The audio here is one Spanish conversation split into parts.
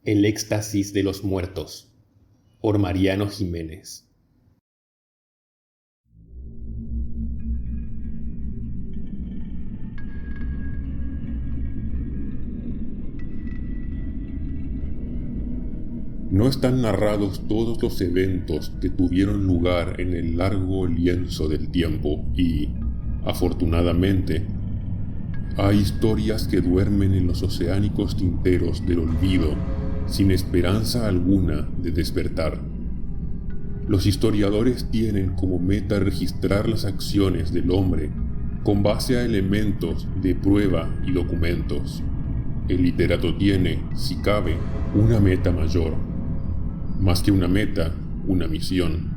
El éxtasis de los muertos, por Mariano Jiménez. No están narrados todos los eventos que tuvieron lugar en el largo lienzo del tiempo y, afortunadamente, hay historias que duermen en los oceánicos tinteros del olvido sin esperanza alguna de despertar. Los historiadores tienen como meta registrar las acciones del hombre con base a elementos de prueba y documentos. El literato tiene, si cabe, una meta mayor. Más que una meta, una misión.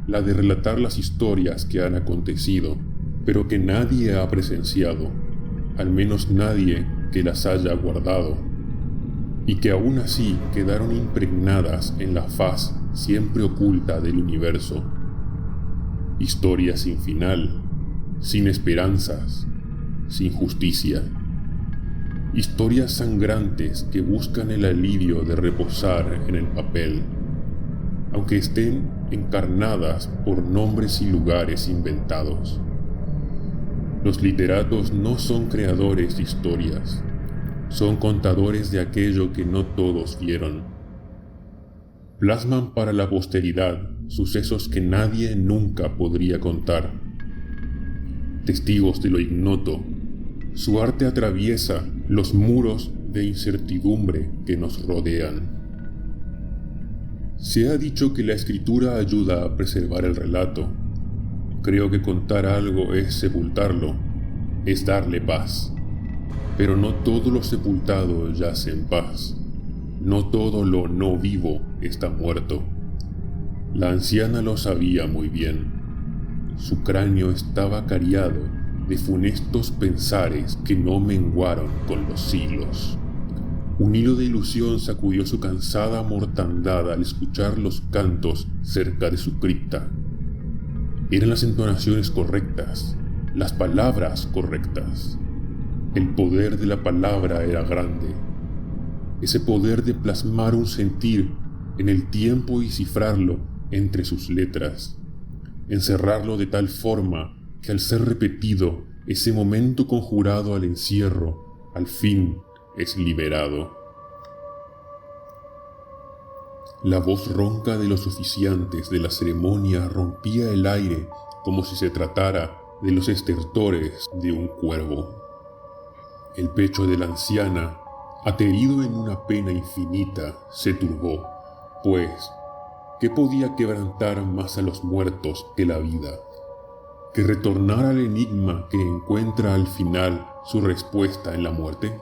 La de relatar las historias que han acontecido, pero que nadie ha presenciado, al menos nadie que las haya guardado, y que aún así quedaron impregnadas en la faz siempre oculta del universo. Historias sin final, sin esperanzas, sin justicia. Historias sangrantes que buscan el alivio de reposar en el papel, aunque estén encarnadas por nombres y lugares inventados. Los literatos no son creadores de historias, son contadores de aquello que no todos vieron. Plasman para la posteridad sucesos que nadie nunca podría contar. Testigos de lo ignoto, su arte atraviesa los muros de incertidumbre que nos rodean. Se ha dicho que la escritura ayuda a preservar el relato. Creo que contar algo es sepultarlo, es darle paz. Pero no todo lo sepultado yace en paz. No todo lo no vivo está muerto. La anciana lo sabía muy bien. Su cráneo estaba cariado de funestos pensares que no menguaron con los siglos. Un hilo de ilusión sacudió su cansada mortandad al escuchar los cantos cerca de su cripta. Eran las entonaciones correctas, las palabras correctas. El poder de la palabra era grande. Ese poder de plasmar un sentir en el tiempo y cifrarlo entre sus letras. Encerrarlo de tal forma que al ser repetido, ese momento conjurado al encierro, al fin es liberado. La voz ronca de los oficiantes de la ceremonia rompía el aire como si se tratara de los estertores de un cuervo. El pecho de la anciana, aterido en una pena infinita, se turbó, pues, ¿qué podía quebrantar más a los muertos que la vida? ¿Que retornar al enigma que encuentra al final su respuesta en la muerte?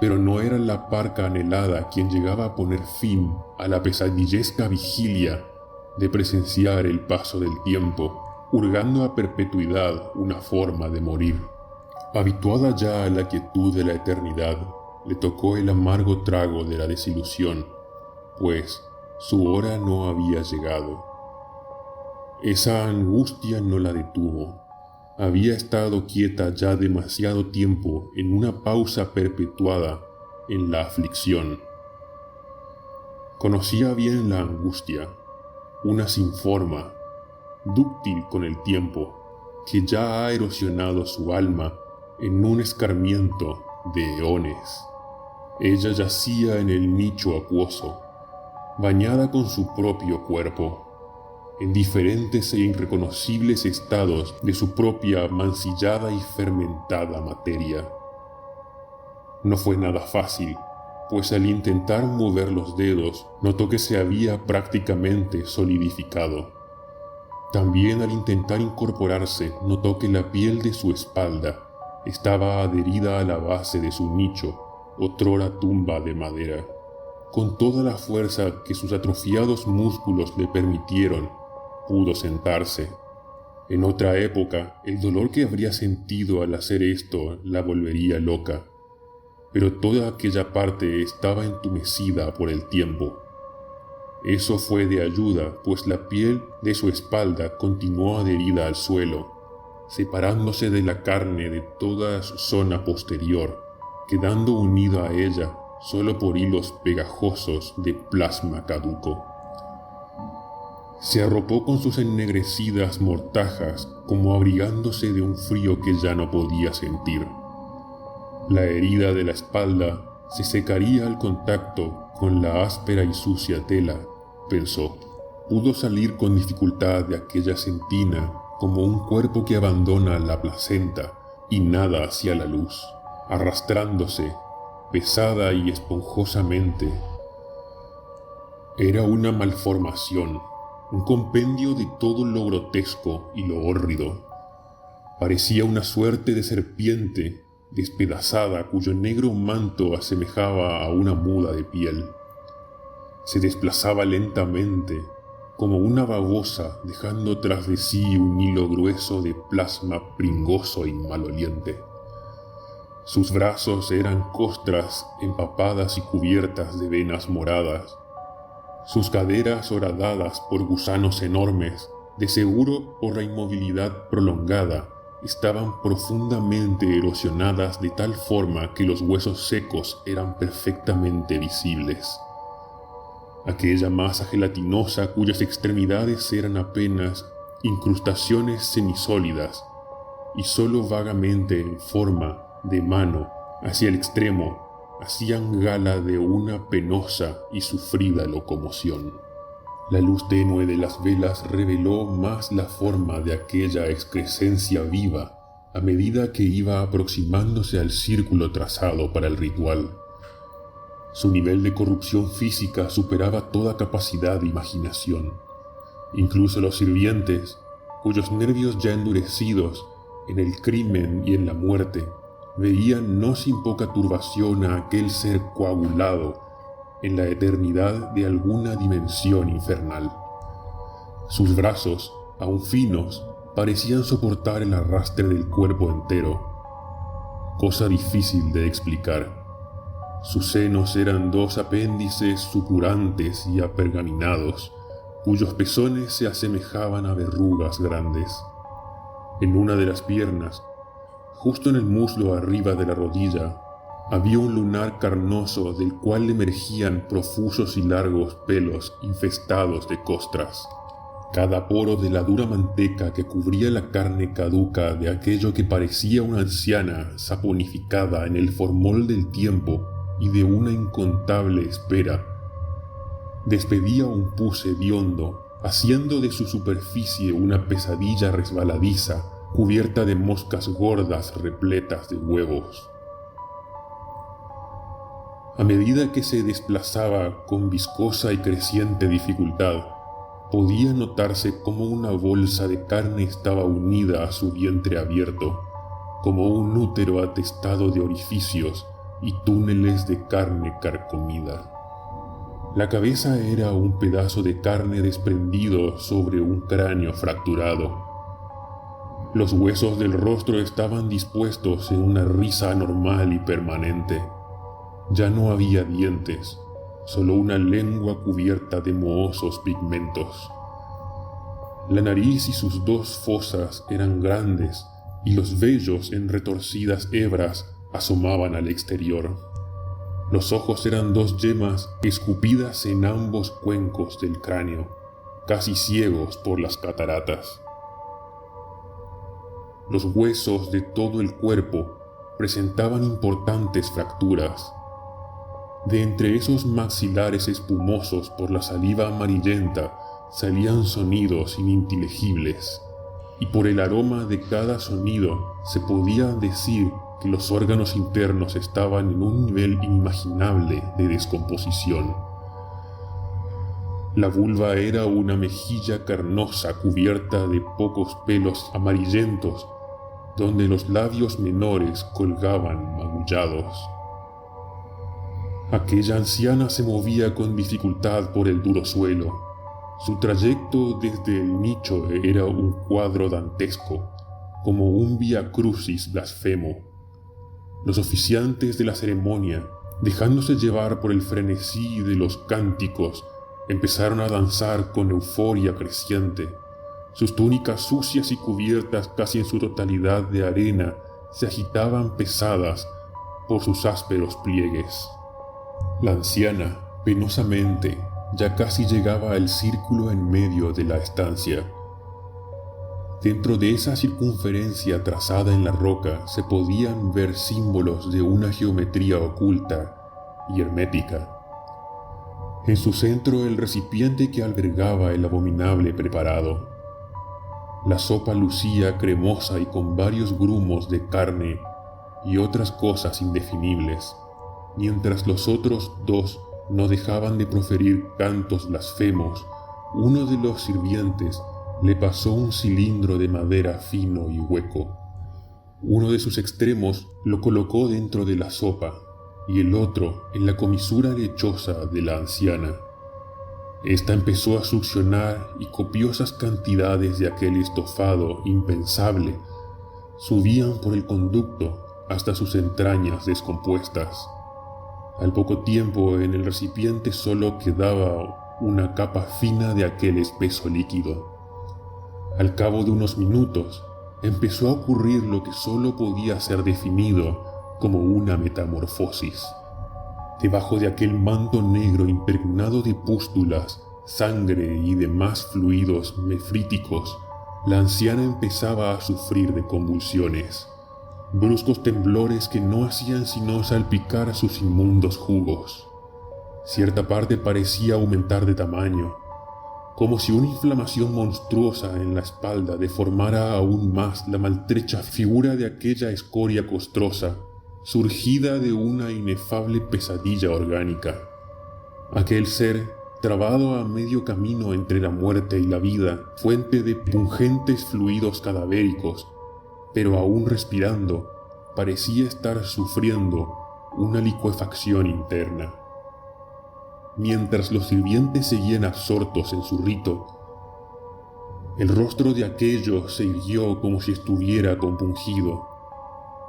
Pero no era la parca anhelada quien llegaba a poner fin a la pesadillesca vigilia de presenciar el paso del tiempo, hurgando a perpetuidad una forma de morir. Habituada ya a la quietud de la eternidad, le tocó el amargo trago de la desilusión, pues su hora no había llegado. Esa angustia no la detuvo. Había estado quieta ya demasiado tiempo en una pausa perpetuada en la aflicción. Conocía bien la angustia, una sin forma, dúctil con el tiempo, que ya ha erosionado su alma en un escarmiento de eones. Ella yacía en el nicho acuoso, bañada con su propio cuerpo, en diferentes e irreconocibles estados de su propia mancillada y fermentada materia. No fue nada fácil, pues al intentar mover los dedos, notó que se había prácticamente solidificado. También al intentar incorporarse, notó que la piel de su espalda estaba adherida a la base de su nicho, otrora tumba de madera. Con toda la fuerza que sus atrofiados músculos le permitieron, pudo sentarse. En otra época, el dolor que habría sentido al hacer esto la volvería loca, pero toda aquella parte estaba entumecida por el tiempo. Eso fue de ayuda, pues la piel de su espalda continuó adherida al suelo, separándose de la carne de toda su zona posterior, quedando unida a ella solo por hilos pegajosos de plasma caduco. Se arropó con sus ennegrecidas mortajas como abrigándose de un frío que ya no podía sentir. La herida de la espalda se secaría al contacto con la áspera y sucia tela, pensó. Pudo salir con dificultad de aquella sentina como un cuerpo que abandona la placenta y nada hacia la luz, arrastrándose, pesada y esponjosamente. Era una malformación, un compendio de todo lo grotesco y lo hórrido. Parecía una suerte de serpiente despedazada cuyo negro manto asemejaba a una muda de piel. Se desplazaba lentamente, como una babosa, dejando tras de sí un hilo grueso de plasma pringoso y maloliente. Sus brazos eran costras empapadas y cubiertas de venas moradas. Sus caderas horadadas por gusanos enormes, de seguro por la inmovilidad prolongada, estaban profundamente erosionadas de tal forma que los huesos secos eran perfectamente visibles. Aquella masa gelatinosa cuyas extremidades eran apenas incrustaciones semisólidas y sólo vagamente en forma de mano hacia el extremo hacían gala de una penosa y sufrida locomoción. La luz tenue de las velas reveló más la forma de aquella excrescencia viva a medida que iba aproximándose al círculo trazado para el ritual. Su nivel de corrupción física superaba toda capacidad de imaginación. Incluso los sirvientes, cuyos nervios ya endurecidos en el crimen y en la muerte, veían no sin poca turbación a aquel ser coagulado en la eternidad de alguna dimensión infernal. Sus brazos, aún finos, parecían soportar el arrastre del cuerpo entero, cosa difícil de explicar. Sus senos eran dos apéndices supurantes y apergaminados, cuyos pezones se asemejaban a verrugas grandes. En una de las piernas, justo en el muslo arriba de la rodilla, había un lunar carnoso del cual emergían profusos y largos pelos infestados de costras. Cada poro de la dura manteca que cubría la carne caduca de aquello que parecía una anciana saponificada en el formol del tiempo y de una incontable espera, despedía un pus hediondo, haciendo de su superficie una pesadilla resbaladiza cubierta de moscas gordas repletas de huevos. A medida que se desplazaba con viscosa y creciente dificultad, podía notarse cómo una bolsa de carne estaba unida a su vientre abierto, como un útero atestado de orificios y túneles de carne carcomida. La cabeza era un pedazo de carne desprendido sobre un cráneo fracturado. Los huesos del rostro estaban dispuestos en una risa anormal y permanente. Ya no había dientes, solo una lengua cubierta de mohosos pigmentos. La nariz y sus dos fosas eran grandes y los vellos en retorcidas hebras asomaban al exterior. Los ojos eran dos yemas escupidas en ambos cuencos del cráneo, casi ciegos por las cataratas. Los huesos de todo el cuerpo presentaban importantes fracturas. De entre esos maxilares espumosos por la saliva amarillenta salían sonidos ininteligibles, y por el aroma de cada sonido se podía decir que los órganos internos estaban en un nivel inimaginable de descomposición. La vulva era una mejilla carnosa cubierta de pocos pelos amarillentos, donde los labios menores colgaban magullados. Aquella anciana se movía con dificultad por el duro suelo. Su trayecto desde el nicho era un cuadro dantesco, como un vía crucis blasfemo. Los oficiantes de la ceremonia, dejándose llevar por el frenesí de los cánticos, empezaron a danzar con euforia creciente. Sus túnicas sucias y cubiertas casi en su totalidad de arena se agitaban pesadas por sus ásperos pliegues. La anciana, penosamente, ya casi llegaba al círculo en medio de la estancia. Dentro de esa circunferencia trazada en la roca se podían ver símbolos de una geometría oculta y hermética. En su centro el recipiente que albergaba el abominable preparado. La sopa lucía cremosa y con varios grumos de carne y otras cosas indefinibles, mientras los otros dos no dejaban de proferir cantos blasfemos. Uno de los sirvientes le pasó un cilindro de madera fino y hueco. Uno de sus extremos lo colocó dentro de la sopa y el otro en la comisura lechosa de la anciana. Esta empezó a succionar y copiosas cantidades de aquel estofado impensable subían por el conducto hasta sus entrañas descompuestas. Al poco tiempo en el recipiente solo quedaba una capa fina de aquel espeso líquido. Al cabo de unos minutos empezó a ocurrir lo que solo podía ser definido como una metamorfosis. Debajo de aquel manto negro impregnado de pústulas, sangre y demás fluidos nefríticos, la anciana empezaba a sufrir de convulsiones, bruscos temblores que no hacían sino salpicar sus inmundos jugos. Cierta parte parecía aumentar de tamaño, como si una inflamación monstruosa en la espalda deformara aún más la maltrecha figura de aquella escoria costrosa, surgida de una inefable pesadilla orgánica. Aquel ser, trabado a medio camino entre la muerte y la vida, fuente de pungentes fluidos cadavéricos, pero aún respirando, parecía estar sufriendo una licuefacción interna. Mientras los sirvientes seguían absortos en su rito, el rostro de aquello se irguió como si estuviera compungido.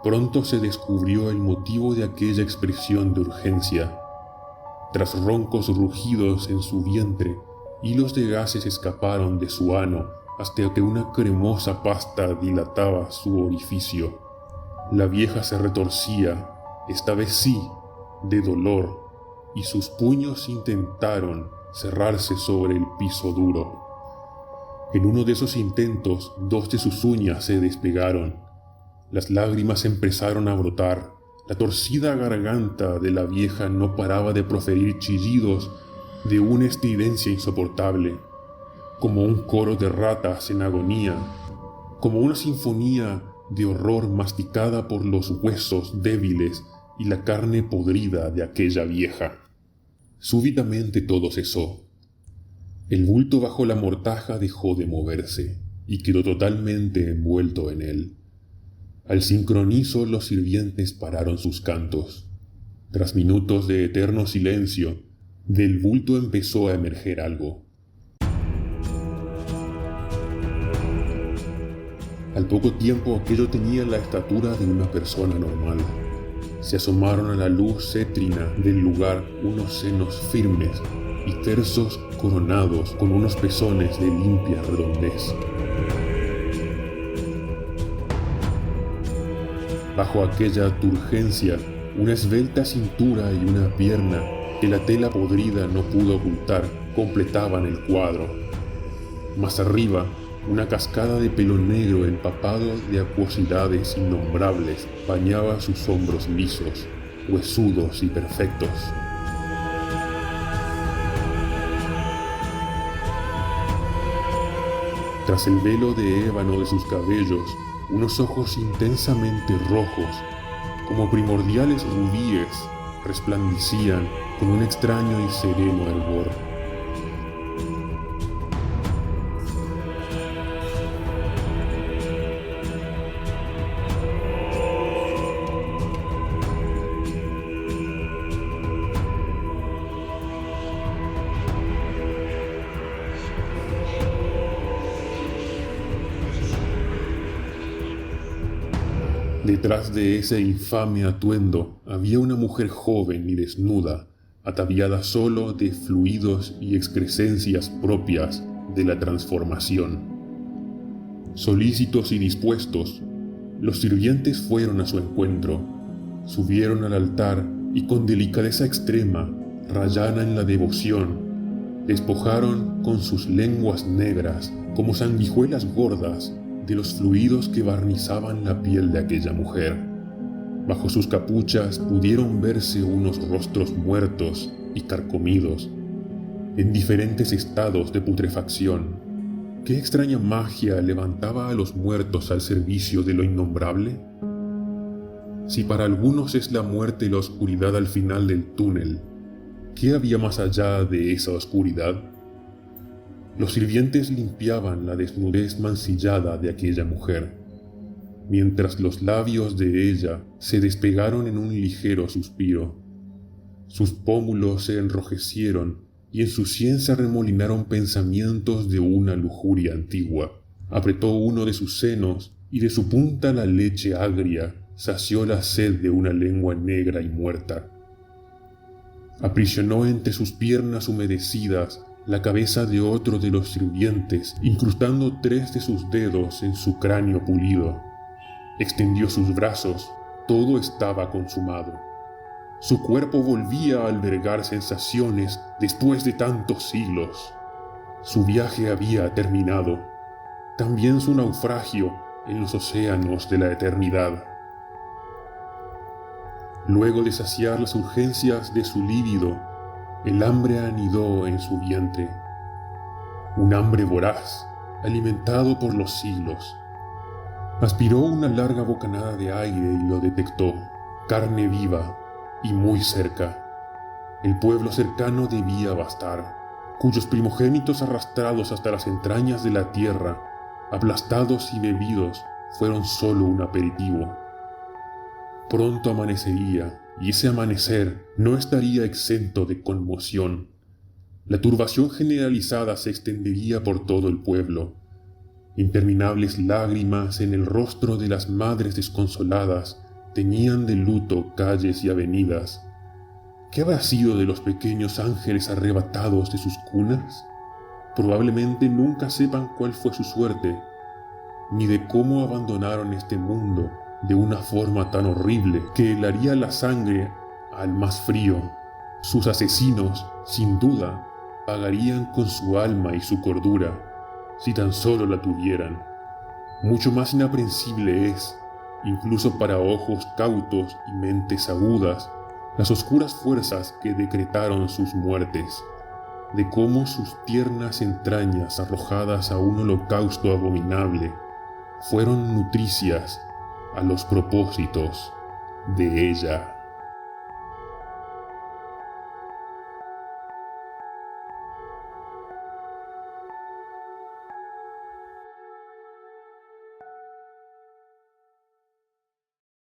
Pronto se descubrió el motivo de aquella expresión de urgencia. Tras roncos rugidos en su vientre, hilos de gases escaparon de su ano hasta que una cremosa pasta dilataba su orificio. La vieja se retorcía, esta vez sí, de dolor, y sus puños intentaron cerrarse sobre el piso duro. En uno de esos intentos, dos de sus uñas se despegaron. Las lágrimas empezaron a brotar. La torcida garganta de la vieja no paraba de proferir chillidos de una estridencia insoportable, como un coro de ratas en agonía, como una sinfonía de horror masticada por los huesos débiles y la carne podrida de aquella vieja. Súbitamente todo cesó. El bulto bajo la mortaja dejó de moverse y quedó totalmente envuelto en él. Al sincronizo los sirvientes pararon sus cantos. Tras minutos de eterno silencio, del bulto empezó a emerger algo. Al poco tiempo aquello tenía la estatura de una persona normal. Se asomaron a la luz cétrina del lugar unos senos firmes y tersos coronados con unos pezones de limpia redondez. Bajo aquella turgencia, una esbelta cintura y una pierna que la tela podrida no pudo ocultar completaban el cuadro. Más arriba, una cascada de pelo negro empapado de acuosidades innombrables bañaba sus hombros lisos, huesudos y perfectos. Tras el velo de ébano de sus cabellos, unos ojos intensamente rojos, como primordiales rubíes, resplandecían con un extraño y sereno hervor. Detrás de ese infame atuendo había una mujer joven y desnuda, ataviada solo de fluidos y excrescencias propias de la transformación. Solícitos y dispuestos, los sirvientes fueron a su encuentro, subieron al altar y con delicadeza extrema, rayana en la devoción, despojaron con sus lenguas negras, como sanguijuelas gordas, de los fluidos que barnizaban la piel de aquella mujer. Bajo sus capuchas pudieron verse unos rostros muertos y carcomidos, en diferentes estados de putrefacción. ¿Qué extraña magia levantaba a los muertos al servicio de lo innombrable? Si para algunos es la muerte la oscuridad al final del túnel, ¿qué había más allá de esa oscuridad? Los sirvientes limpiaban la desnudez mancillada de aquella mujer, mientras los labios de ella se despegaron en un ligero suspiro. Sus pómulos se enrojecieron y en su sien se arremolinaron pensamientos de una lujuria antigua. Apretó uno de sus senos y de su punta la leche agria sació la sed de una lengua negra y muerta. Aprisionó entre sus piernas humedecidas la cabeza de otro de los sirvientes, incrustando 3 de sus dedos en su cráneo pulido. Extendió sus brazos, todo estaba consumado. Su cuerpo volvía a albergar sensaciones después de tantos siglos. Su viaje había terminado, también su naufragio en los océanos de la eternidad. Luego de saciar las urgencias de su líbido, el hambre anidó en su vientre. Un hambre voraz, alimentado por los siglos. Aspiró una larga bocanada de aire y lo detectó, carne viva y muy cerca. El pueblo cercano debía bastar, cuyos primogénitos arrastrados hasta las entrañas de la tierra, aplastados y bebidos, fueron solo un aperitivo. Pronto amanecería, y ese amanecer no estaría exento de conmoción. La turbación generalizada se extendería por todo el pueblo. Interminables lágrimas en el rostro de las madres desconsoladas teñían de luto calles y avenidas. ¿Qué habrá sido de los pequeños ángeles arrebatados de sus cunas? Probablemente nunca sepan cuál fue su suerte, ni de cómo abandonaron este mundo de una forma tan horrible que helaría la sangre al más frío. Sus asesinos, sin duda, pagarían con su alma y su cordura, si tan solo la tuvieran. Mucho más inaprensible es, incluso para ojos cautos y mentes agudas, las oscuras fuerzas que decretaron sus muertes, de cómo sus tiernas entrañas arrojadas a un holocausto abominable fueron nutricias a los propósitos de ella.